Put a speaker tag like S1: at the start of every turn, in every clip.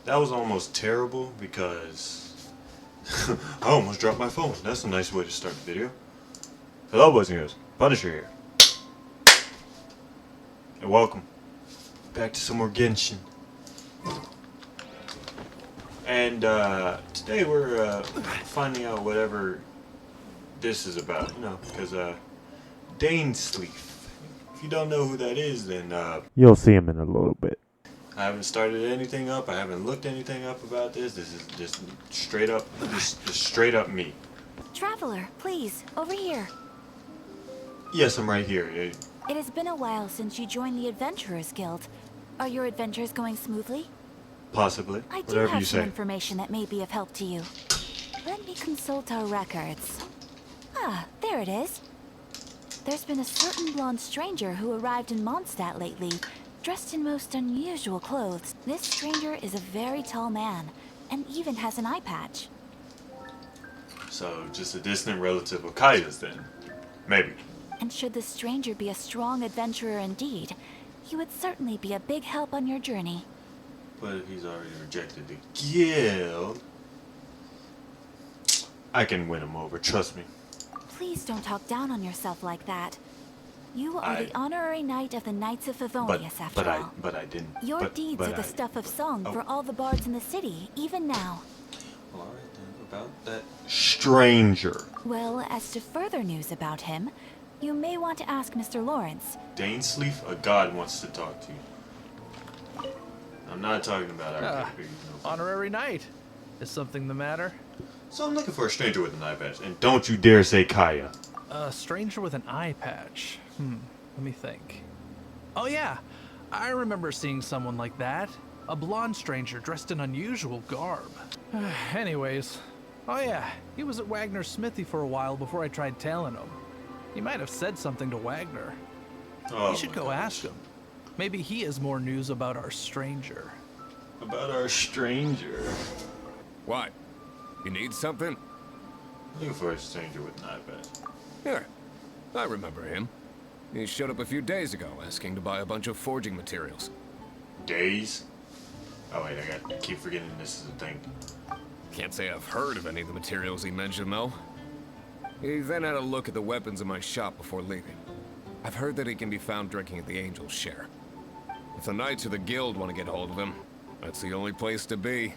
S1: That was almost terrible because I almost dropped my phone. That's a nice way to start the video. Hello, boys and girls. Wondershare here. And welcome back to some more Genshin. And today we're finding out whatever this is about, you know, because Dainsleif. If you don't know who that is, then
S2: you'll see him in a little bit.
S1: I haven't started anything up. I haven't looked anything up about this. This is just straight up, just straight up me.
S3: Traveler, please, over here.
S1: Yes, I'm right here.
S3: It has been a while since you joined the Adventurers Guild. Are your adventures going smoothly?
S1: Possibly.
S3: I do
S1: Whatever
S3: have
S1: you
S3: some
S1: say.
S3: information that may be of help to you. Let me consult our records. Ah, there it is. There's been a certain blonde stranger who arrived in Mondstadt lately, dressed in most unusual clothes. This stranger is a very tall man, and even has an eye patch.
S1: So, just a distant relative of Kaya's then. Maybe.
S3: And should the stranger be a strong adventurer indeed, he would certainly be a big help on your journey.
S1: But if he's already rejected the guild, I can win him over, trust me.
S3: Please don't talk down on yourself like that. You are the honorary knight of the Knights of Favonius, after all.
S1: But I didn't.
S3: Your deeds are the stuff of song for all the bards in the city, even now.
S1: Well, alright then, about that stranger.
S3: Well, as to further news about him, you may want to ask Mr. Lawrence.
S1: Dainsleif, a god wants to talk to you. I'm not talking about our character, you know.
S4: Honorary knight. Is something the matter?
S1: So I'm looking for a stranger with an eye patch, and don't you dare say Kaya.
S4: A stranger with an eye patch. Let me think. Oh yeah, I remember seeing someone like that. A blonde stranger dressed in unusual garb. Anyways, oh yeah, he was at Wagner's smithy for a while before I tried tailing him. He might have said something to Wagner.
S1: Oh,
S4: you should go ask him. Maybe he has more news about our stranger.
S1: About our stranger?
S5: What? You need something?
S1: Looking for a stranger with an eye patch.
S5: Here. I remember him. He showed up a few days ago asking to buy a bunch of forging materials.
S1: Days? Oh wait, I keep forgetting this is a thing.
S5: Can't say I've heard of any of the materials he mentioned, though. He then had a look at the weapons in my shop before leaving. I've heard that he can be found drinking at the Angel's Share. If the Knights of the Guild want to get hold of him, that's the only place to be.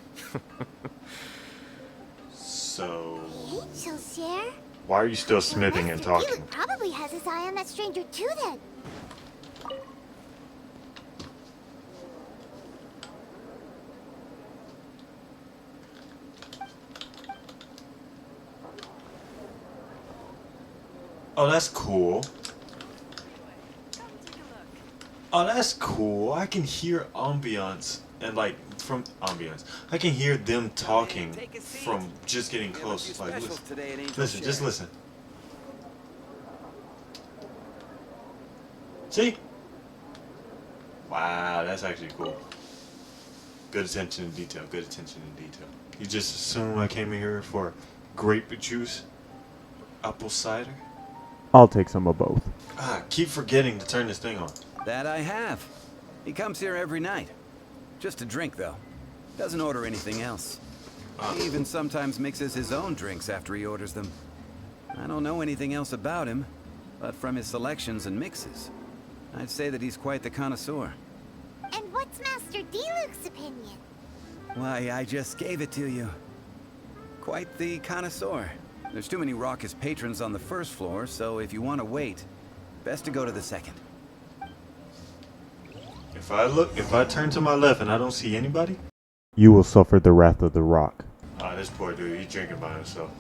S1: So...
S6: Angel's Share?
S1: Why are you still smithing and talking?
S6: Felix probably has his eye on that stranger too then.
S1: Oh, that's cool. Oh, that's cool. I can hear ambiance and like from ambiance. I can hear them talking from just getting close. It's like listen, just listen. See? Wow, that's actually cool. Good attention to detail. Good attention to detail. You just assume I came in here for grape juice, apple cider?
S2: I'll take some of both.
S1: Ah, keep forgetting to turn this thing on.
S7: That I have. He comes here every night. Just to drink, though. Doesn't order anything else. He even sometimes mixes his own drinks after he orders them. I don't know anything else about him, but from his selections and mixes, I'd say that he's quite the connoisseur.
S6: And what's Master D-Luke's opinion?
S7: Why, I just gave it to you. Quite the connoisseur. There's too many raucous patrons on the first floor, so if you want to wait, best to go to the second.
S1: If I turn to my left and I don't see anybody,
S2: You will suffer the wrath of the rock.
S1: ah, this poor dude, he's drinking by himself.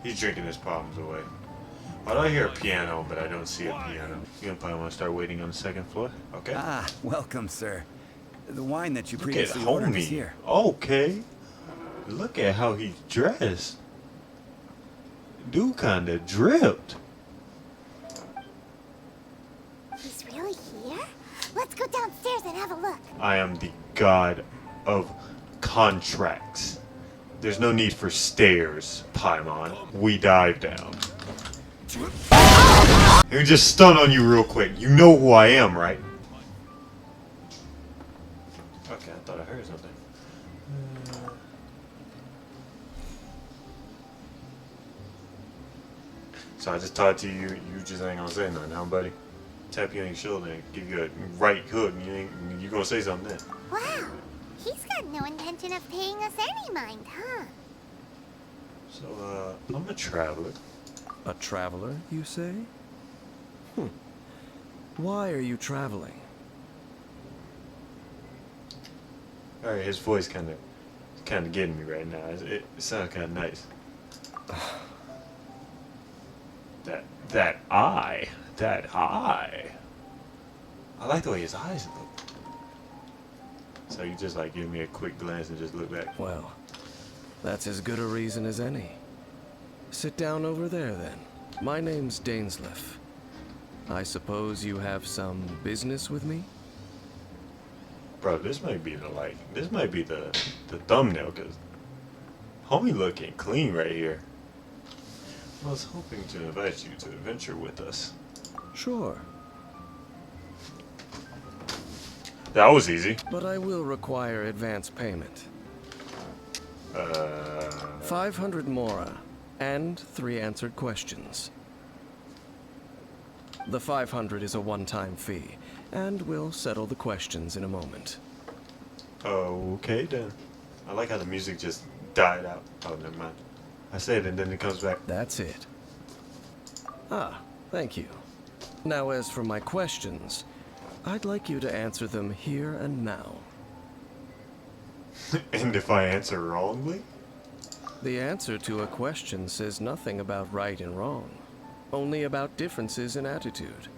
S1: He's drinking his problems away. Why do I hear a piano, but I don't see a piano? You gonna probably want to start waiting on the second floor? Okay.
S7: Ah, welcome, sir. The wine that you
S1: Look at
S7: previously ordered is
S1: homie.
S7: here.
S1: Okay. Look at how he's dressed. Dude kinda dripped.
S6: He's really here? Let's go downstairs and have a look.
S1: I am the god of contracts. There's no need for stairs, Paimon. We dive down. Let me just stun on you real quick. You know who I am, right? Okay, I thought I heard something. So I just talked to you. You just ain't gonna say nothing, huh, buddy? Tap you on your shoulder and give you a right hook. You gonna say something then?
S6: Wow, he's got no intention of paying us any mind, huh?
S1: So I'm a traveler.
S8: A traveler, you say? Why are you traveling?
S1: All right, his voice kind of getting me right now. It sounds kind of nice. That eye. I like the way his eyes look. So you just like give me a quick glance and just look back.
S8: Well, that's as good a reason as any. Sit down over there, then. My name's Dainsleif. I suppose you have some business with me?
S1: Bro, this might be the thumbnail, cause homie looking clean right here. I was hoping to invite you to adventure with us.
S8: Sure,
S1: That was easy.
S8: but I will require advance payment. 500 mora and 3 answered questions. The 500 is a one-time fee, and we'll settle the questions in a moment.
S1: Okay then. I like how the music just died out. Oh, never mind. I say it and then it comes back.
S8: That's it. Ah, thank you. Now, as for my questions, I'd like you to answer them here and now.
S1: And if I answer wrongly?
S8: The answer to a question says nothing about right and wrong, only about differences in attitude.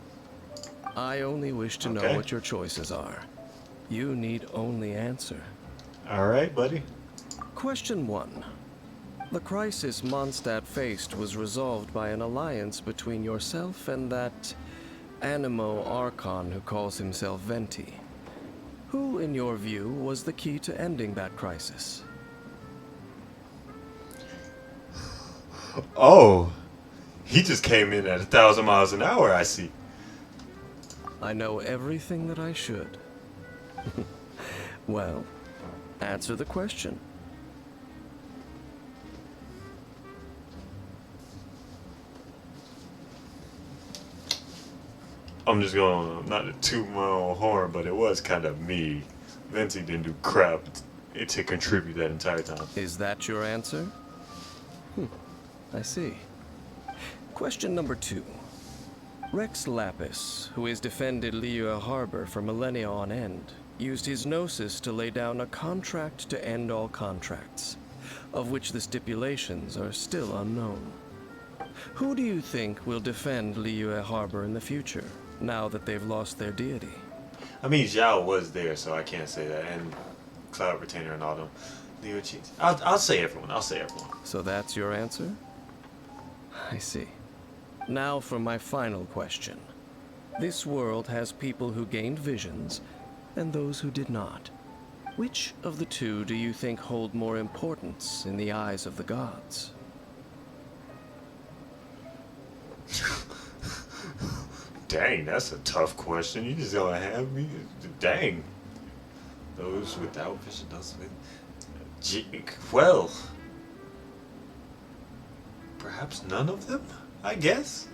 S8: I only wish to know
S1: Okay.
S8: what your choices are. You need only answer.
S1: Alright, buddy.
S8: Question 1. The crisis Mondstadt faced was resolved by an alliance between yourself and that Animo Archon who calls himself Venti. Who, in your view, was the key to ending that crisis?
S1: Oh, he just came in at 1,000 miles an hour, I see.
S8: I know everything that I should. Well, answer the question.
S1: I'm just going, not to toot my own horn, but it was kind of me. Venti didn't do crap to contribute that entire time.
S8: Is that your answer? I see. Question number 2. Rex Lapis, who has defended Liyue Harbor for millennia on end, used his gnosis to lay down a contract to end all contracts, of which the stipulations are still unknown. Who do you think will defend Liyue Harbor in the future, now that they've lost their deity?
S1: I mean, Zhao was there, so I can't say that. And Cloud Retainer and all them. Leo cheats. I'll say everyone. I'll say everyone.
S8: So that's your answer? I see. Now for my final question. This world has people who gained visions, and those who did not. Which of the two do you think hold more importance in the eyes of the gods?
S1: Dang, that's a tough question. You just gonna have me? Dang. Those without vision, those with... Well... Perhaps none of them, I guess?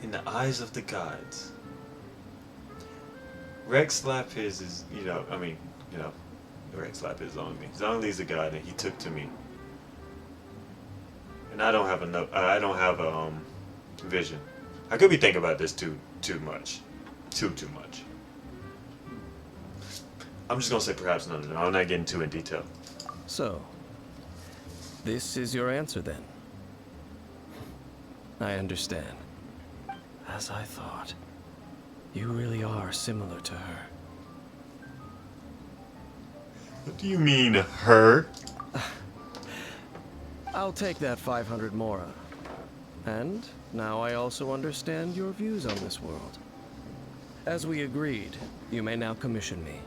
S1: In the eyes of the gods. Rex Lapis is, Rex Lapis is on me. Zhongli's a god and he took to me. And I don't have enough, I don't have a vision. I could be thinking about this too much. Too much. I'm just gonna say perhaps none of them. I'm not getting too in detail.
S8: So, this is your answer then? I understand. As I thought. You really are similar to her.
S1: What do you mean, her?
S8: I'll take that 500 mora. And now I also understand your views on this world. As we agreed, you may now commission me.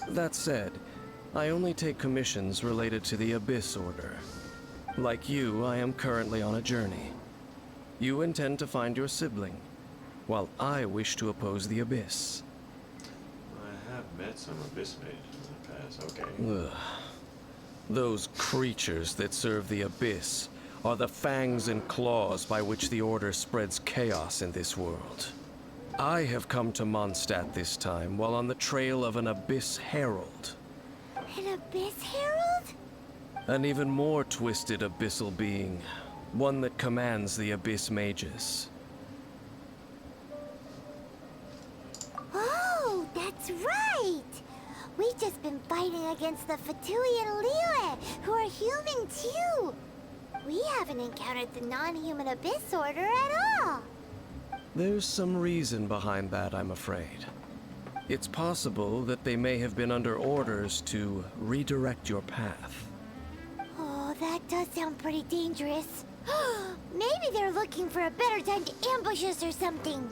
S8: That said, I only take commissions related to the Abyss Order. Like you, I am currently on a journey. You intend to find your sibling, while I wish to oppose the Abyss.
S1: I have Met some Abyss mages in the past. Okay.
S8: Ugh. Those creatures that serve the Abyss are the fangs and claws by which the Order spreads chaos in this world. I have come to Mondstadt this time while on the trail of an Abyss Herald.
S6: An Abyss Herald?
S8: An even more twisted abyssal being. One that commands the Abyss mages.
S6: Oh, that's right! We've just been fighting against the Fatui and Liyue, who are human too. We haven't encountered the non-human Abyss Order at all.
S8: There's some reason behind that, I'm afraid. It's possible that they may have been under orders to redirect your path.
S6: Oh, that does sound pretty dangerous. Maybe they're looking for a better time to ambush us or something.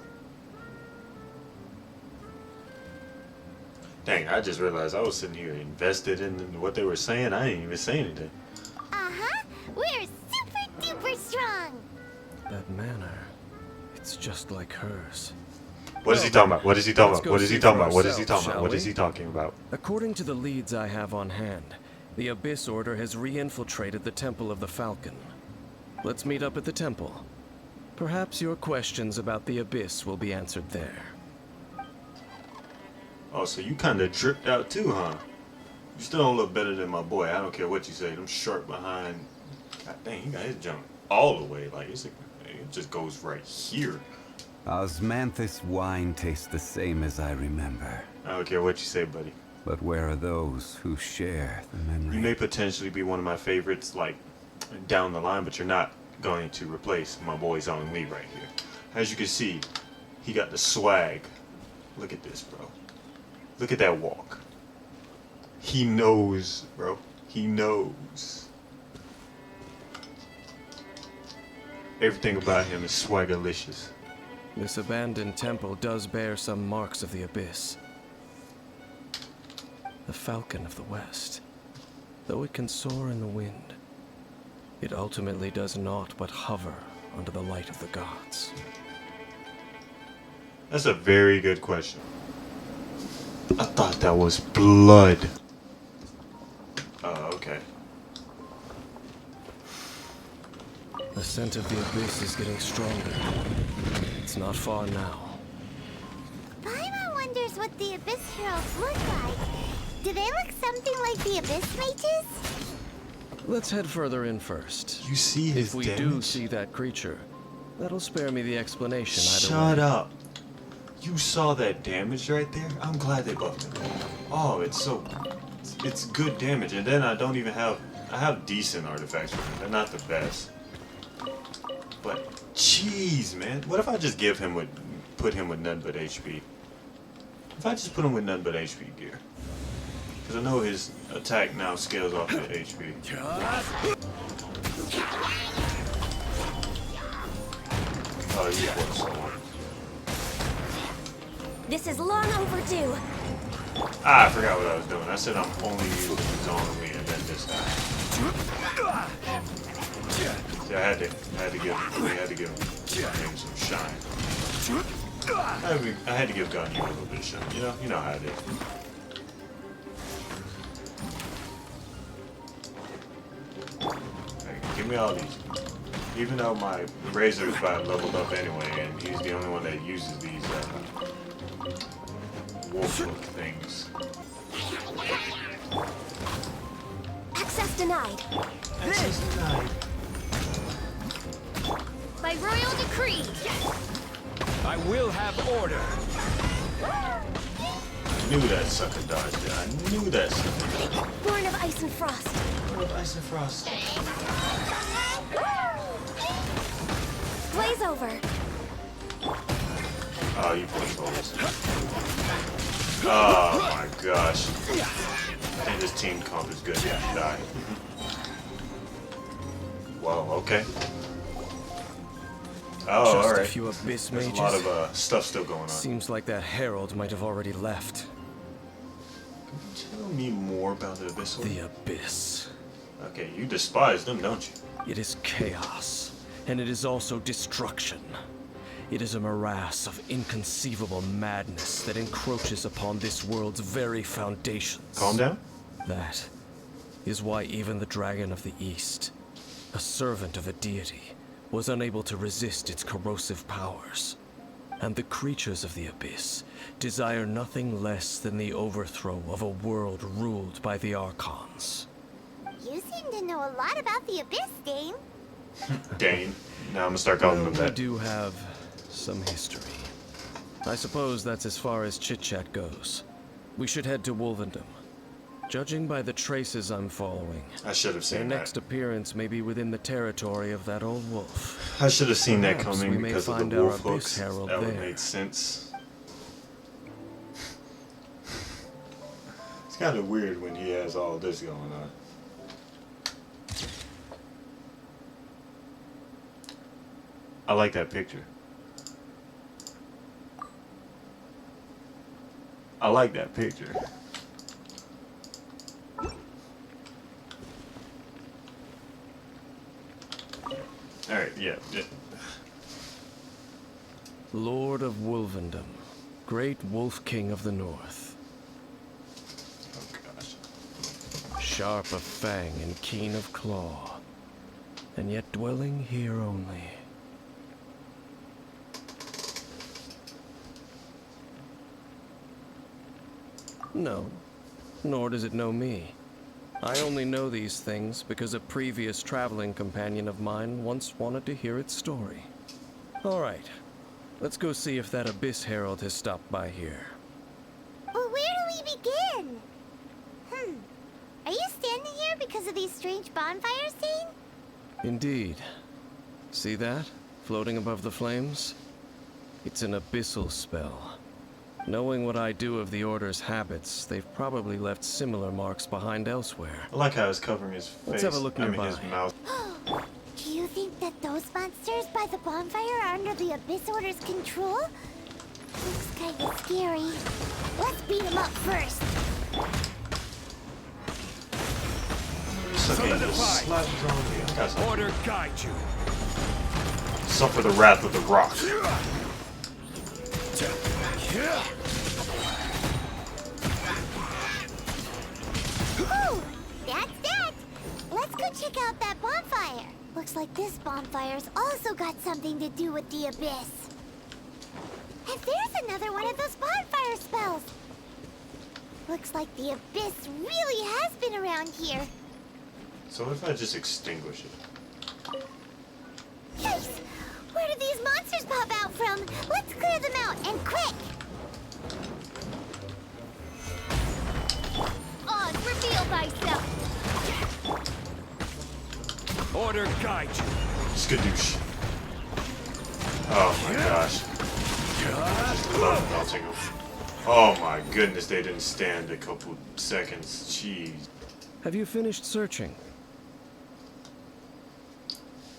S1: Dang, I just realized I was sitting here invested in what they were saying. I ain't even saying anything.
S6: Uh-huh. We're super duper strong.
S8: That manner, it's just like hers.
S1: What is he talking about? What is he talking
S8: Let's
S1: about?
S8: go
S1: What is he
S8: see
S1: talking
S8: for
S1: about? What is he
S8: ourselves,
S1: talking about?
S8: shall
S1: What is
S8: we?
S1: he talking about?
S8: According to the leads I have on hand, the Abyss Order has re-infiltrated the Temple of the Falcon. Let's meet up at the temple. Perhaps your questions about the Abyss will be answered there.
S1: Oh, so you kind of dripped out too, huh? You still don't look better than my boy. I don't care what you say. Them sharp behind. God dang, he got his jump all the way. Like it just goes right here.
S9: Osmanthus wine tastes the same as I remember.
S1: I don't care what you say, buddy.
S9: But where are those who share the memory?
S1: You may potentially be one of my favorites, like down the line, but you're not going to replace my boy's own Lee right here. As you can see, he got the swag. Look at this, bro. Look at that walk. He knows, bro. He knows. Everything about him is swaggerlicious.
S8: This abandoned temple does bear some marks of the Abyss. The Falcon of the West. Though it can soar in the wind, it ultimately does naught but hover under the light of the gods.
S1: That's a very good question. I thought that was blood. Okay.
S8: The scent of the Abyss is getting stronger. It's not far now.
S6: Paimon wonders what the Abyss Heralds look like. Do they look something like the Abyss Mages?
S8: Let's head further in first.
S1: You see his
S8: If we
S1: damage?
S8: do see that creature, that'll spare me the explanation either
S1: Shut
S8: way.
S1: up. You saw that damage right there? I'm glad they buffed it. Oh, it's good damage. And then I have decent artifacts with them. They're not the best. But, jeez, man. What if I just put him with none but HP? If I just put him with none but HP gear? Because I know his attack now scales off the HP. Oh, you poor soul.
S3: This is long overdue.
S1: Ah, I forgot what I was doing. I said I'm only using Zone Me and then this guy. See, I had to give him some shine. I had to give Ganyu a little bit of shine. You know how it is. Hey, give me all these. Even though my Razor's about leveled up anyway, and he's the only one that uses these wolf look things.
S3: Access denied.
S1: Access denied.
S3: By royal decree.
S5: I will have order.
S1: I knew that sucker dodged it. I knew that sucker.
S3: Born of ice and frost.
S1: Born of ice and frost.
S3: Blaze over.
S1: Oh, you poor souls. Oh my gosh. I think this team comp is good. Yeah, die. Well, okay. Oh,
S8: Just
S1: alright.
S8: a few Abyss
S1: There's
S8: mages.
S1: a lot of stuff still going on.
S8: Seems like that herald might have already left.
S1: Tell me more about the Abyss Order.
S8: The Abyss.
S1: Okay, you despise them, don't you?
S8: It is chaos, and it is also destruction. It is a morass of inconceivable madness that encroaches upon this world's very foundations.
S1: Calm down.
S8: That is why even the Dragon of the East, a servant of a deity, was unable to resist its corrosive powers. And the creatures of the Abyss desire nothing less than the overthrow of a world ruled by the Archons.
S6: You seem to know a lot about the Abyss, Dane.
S1: Dane. Now I'm gonna start calling him
S8: We
S1: that.
S8: do have some history. I suppose that's as far as chit-chat goes. We should head to Wolvendom. Judging by the traces I'm following,
S1: I should have
S8: their
S1: seen
S8: next
S1: that.
S8: appearance may be within the territory of that old wolf.
S1: I should have seen that
S8: Perhaps we
S1: coming
S8: may
S1: because of the
S8: find our
S1: wolf
S8: Abyss
S1: hooks.
S8: Herald
S1: That would
S8: there.
S1: make sense. It's kind of weird when he has all this going on. I like that picture. I like that picture. Alright, yeah.
S8: Lord of Wolvendom, great wolf king of the north.
S1: Oh gosh.
S8: Sharp of fang and keen of claw, and yet dwelling here only. No, nor does it know me. I only know these things because a previous traveling companion of mine once wanted to hear its story. All right, let's go see if that Abyss Herald has stopped by here.
S6: Well, where do we begin? Are you standing here because of these strange bonfires, Dane?
S8: Indeed. See that? Floating above the flames? It's an abyssal spell. Knowing what I do of the Order's habits, they've probably left similar marks behind elsewhere.
S1: I like how it's covering his face.
S8: Let's have a look
S1: I mean,
S8: nearby.
S1: his mouth.
S6: Do you think that those monsters by the bonfire are under the Abyss Order's control? Looks kinda scary. Let's beat them up first.
S1: Solidify.
S5: Order guide you.
S1: Suffer the wrath of the rock.
S6: Whew, that's that. Let's go check out that bonfire. Looks like this bonfire's also got something to do with the Abyss. And there's another one of those bonfire spells. Looks like the Abyss really has been around here.
S1: So what if I just extinguish it?
S6: Yikes! Where did these monsters pop out from? Let's clear them out, and quick! On, reveal thyself!
S5: Order guide you.
S1: Skadoosh. Oh my gosh. I love melting them. Oh my goodness, they didn't stand a couple seconds. Jeez.
S8: Have you finished searching?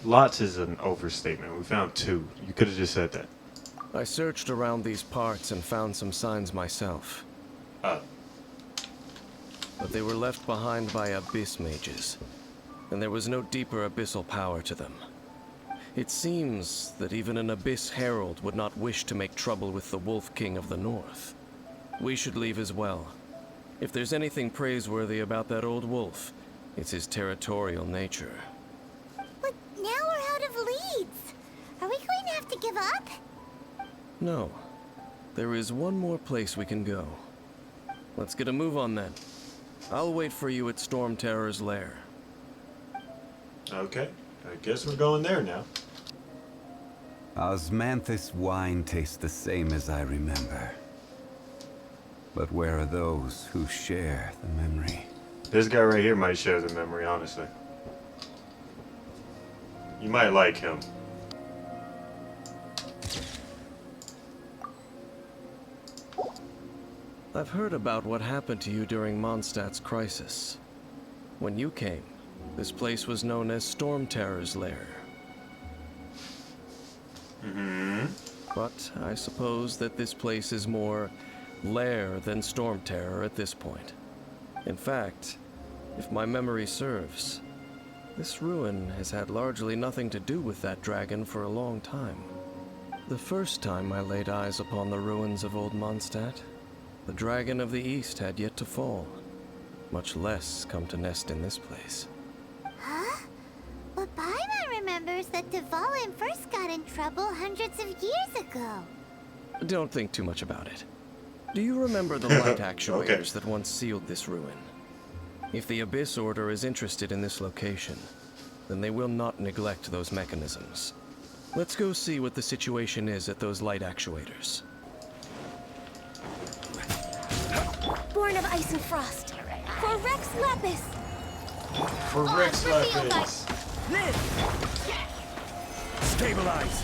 S1: Lots is an overstatement. We found 2. You could have just said that.
S8: I searched around these parts and found some signs myself.
S1: Uh,
S8: But they were left behind by Abyss mages, and there was no deeper abyssal power to them. It seems that even an Abyss Herald would not wish to make trouble with the Wolf King of the North. We should leave as well. If there's anything praiseworthy about that old wolf, it's his territorial nature.
S6: But now we're out of leads. Are we going to have to give up?
S8: No. There is one more place we can go. Let's get a move on then. I'll wait for you at Storm Terror's lair.
S1: okay. I guess we're going there now.
S9: Osmanthus wine tastes the same as I remember. But where are those who share the memory?
S1: This guy right here might share the memory, honestly. You might like him.
S8: I've heard about what happened to you during Mondstadt's crisis. When you came, this place was known as Storm Terror's lair. But I suppose that this place is more lair than Storm Terror at this point. In fact, if my memory serves, this ruin has had largely nothing to do with that dragon for a long time. The first time I laid eyes upon the ruins of Old Mondstadt, the Dragon of the East had yet to fall, much less come to nest in this place.
S6: Huh? But Paimon remembers that Dvalin first got in trouble hundreds of years ago.
S8: Don't think too much about it. Do you remember the light actuators that once sealed this ruin? If the Abyss Order is interested in this location, then they will not neglect those mechanisms. Let's go see what the situation is at those light actuators.
S3: Born of ice and frost. For Rex Lapis.
S1: For Rex Lapis.
S7: Stabilize!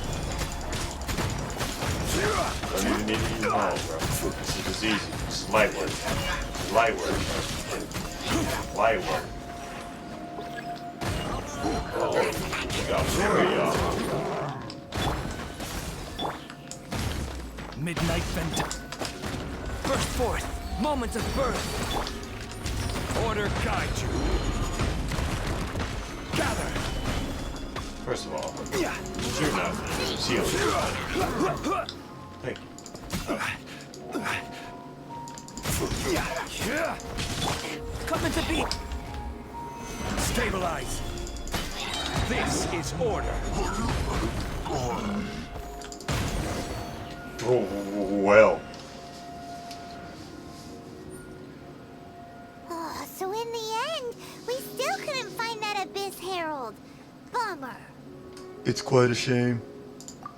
S1: Don't even need to use mine, bro. This is easy. This is light work. Light work. Light work. Oh, you got very
S7: Midnight Vengeance. Burst forth! Moment of birth! Order guide you! Gather!
S1: First of all, you're not sealed. Thank you.
S7: Come into being! Stabilize! This is order!
S1: Oh, well.
S6: Oh, so in the end, we still couldn't find that Abyss Herald. Bummer.
S1: It's quite a shame.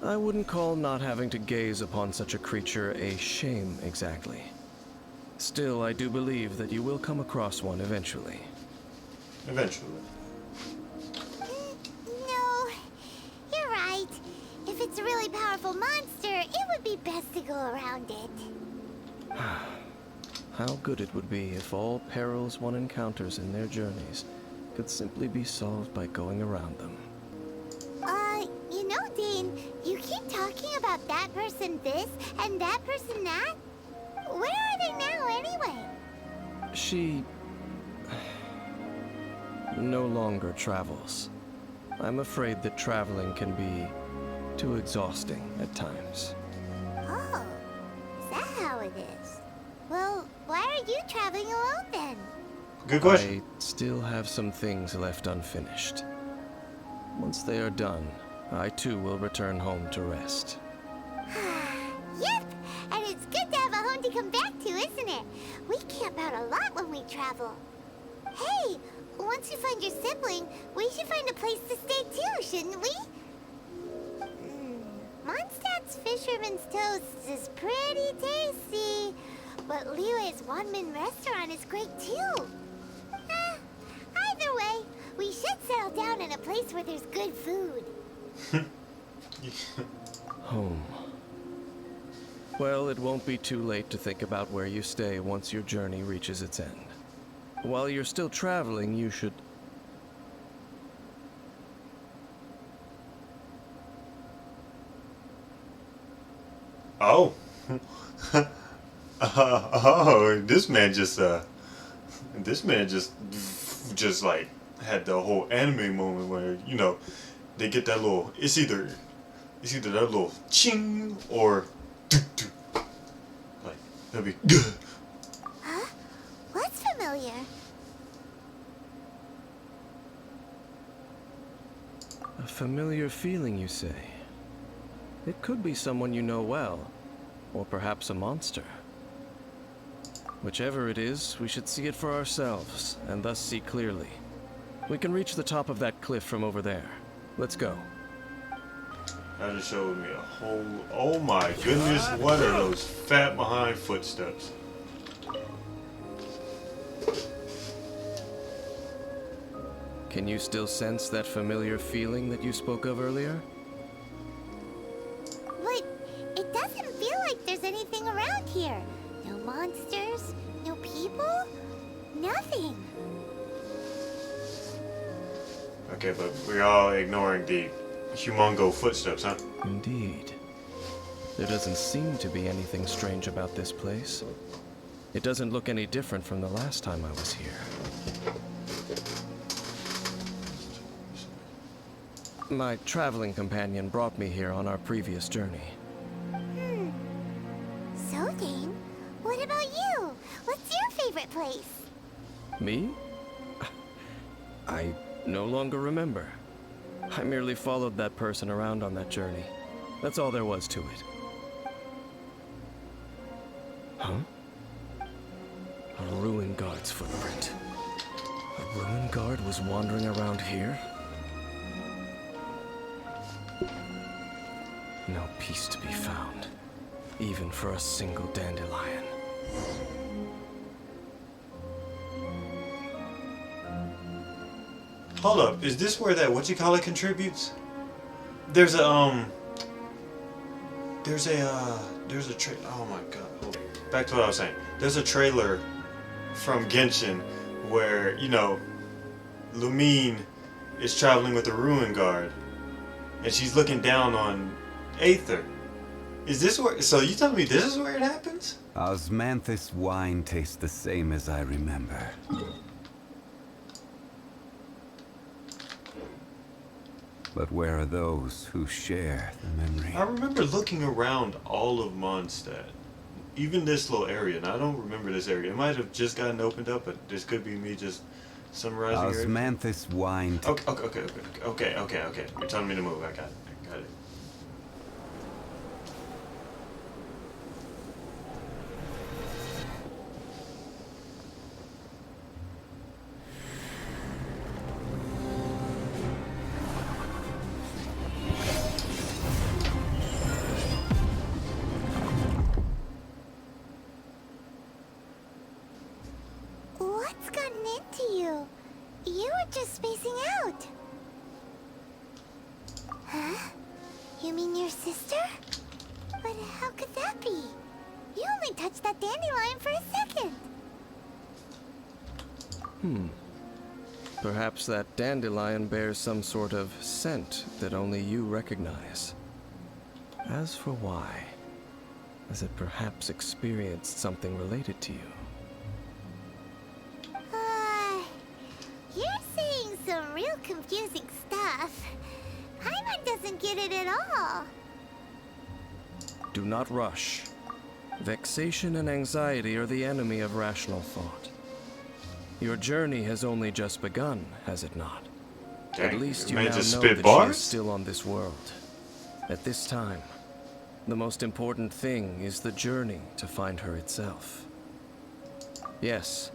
S8: I wouldn't call not having to gaze upon such a creature a shame exactly. Still, I do believe that you will come across one eventually.
S1: Eventually.
S6: No, you're right. If it's a really powerful monster, it would be best to go around it.
S8: How good it would be if all perils one encounters in their journeys could simply be solved by going around them.
S6: You know, Dane, you keep talking about that person this and that person that. Where are they now, anyway?
S8: She no longer travels. I'm afraid that traveling can be too exhausting at times.
S6: Oh, is that how it is? Well, why are you traveling alone then?
S1: Good question.
S8: I still have some things left unfinished. Once they are done, I too will return home to rest.
S6: Yep, and it's good to have a home to come back to, isn't it? We camp out a lot when we travel. Hey, once you find your sibling, we should find a place to stay too, shouldn't we? Mondstadt's Fisherman's Toast is pretty tasty, but Liyue's one-man restaurant is great too. Either way, we should settle down in a place where there's good food.
S8: Home. Well, it won't be too late to think about where you stay once your journey reaches its end. While you're still traveling, you should...
S1: Oh. Oh, this man just like had the whole anime moment where, you know, they get that little, it's either that little ching or like that'd be good.
S6: Huh? What's familiar?
S8: A familiar feeling, you say? It could be someone you know well, or perhaps a monster. Whichever it is, we should see it for ourselves, and thus see clearly. We can reach the top of that cliff from over there. Let's go.
S1: That just showed me a whole, oh my goodness, what are those fat behind footsteps?
S8: Can you still sense that familiar feeling that you spoke of earlier?
S6: But it doesn't feel like there's anything around here. No monsters, no people, nothing.
S1: Okay, but we're all ignoring the humongo footsteps, huh?
S8: Indeed. There doesn't seem to be anything strange about this place. It doesn't look any different from the last time I was here. My traveling companion brought me here on our previous journey.
S6: So, Dane, what about you? What's your favorite place?
S8: Me? I no longer remember. I merely followed that person around on that journey. That's all there was to it. Huh? A ruin guard's footprint. A ruin guard was wandering around here? No peace to be found, even for a single dandelion.
S1: Hold up, is this where that whatchamacallit contributes? There's a oh my god. Hold on. Back to what I was saying. There's a trailer from Genshin where, you know, Lumine is traveling with the Ruin Guard and she's looking down on Aether. Is this where, so you telling me this is where it happens?
S9: Osmanthus wine tastes the same as I remember. But where are those who share the memory?
S1: I remember looking around all of Mondstadt. Even this little area, and I don't remember this area. It might have just gotten opened up, but this could be me just summarizing everything.
S9: Osmanthus wine.
S1: Okay. You're telling me to move. I got it.
S6: What's gotten into you? You were just spacing out. Huh? You mean your sister? But how could that be? You only touched that dandelion for a second.
S8: Perhaps that dandelion bears some sort of scent that only you recognize. As for why, has it perhaps experienced something related to you?
S6: You're saying some real confusing stuff. Paimon doesn't get it at all.
S8: Do not rush. Vexation and anxiety are the enemy of rational thought. Your journey has only just begun, has it not?
S1: Dang,
S8: At least you
S1: man
S8: now
S1: just
S8: know
S1: spit
S8: that
S1: bars?
S8: she is still on this world. At this time, the most important thing is the journey to find her itself. Yes,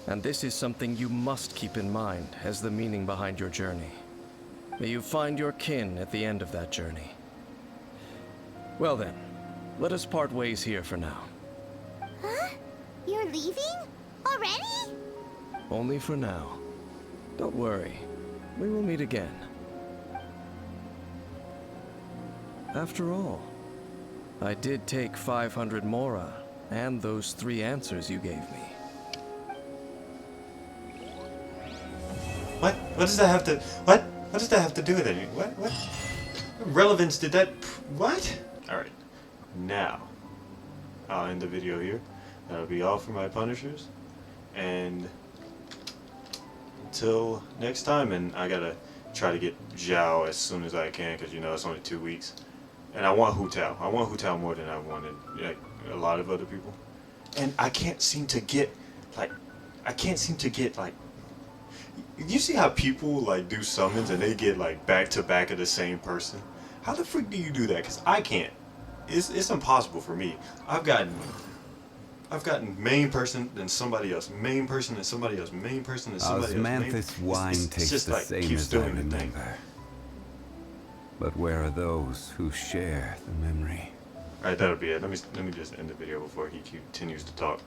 S8: and this is something you must keep in mind as the meaning behind your journey. May you find your kin at the end of that journey. Well then, let us part ways here for now.
S6: Huh? You're leaving? Already?
S8: Only for now. Don't worry, we will meet again. After all, I did take 500 Mora and those 3 answers you gave me.
S1: What? What does that have to? What? What does that have to do with anything? What? What relevance did that? What? All right. Now, I'll end the video here. That'll be all for my punishers, and until next time. And I gotta try to get Zhao as soon as I can, because you know it's only 2 weeks, and I want Hu Tao. I want Hu Tao more than I wanted like a lot of other people, and I can't seem to get like. You see how people like do summons and they get like back to back of the same person? How the freak do you do that? Because I can't. It's impossible for me. I've gotten main person then somebody else, main person then somebody else, main person then somebody else.
S9: Osmanthus wine tastes the same as I remember. But where are those who share the memory?
S1: Alright, that'll be it. Let me just end the video before he continues to talk.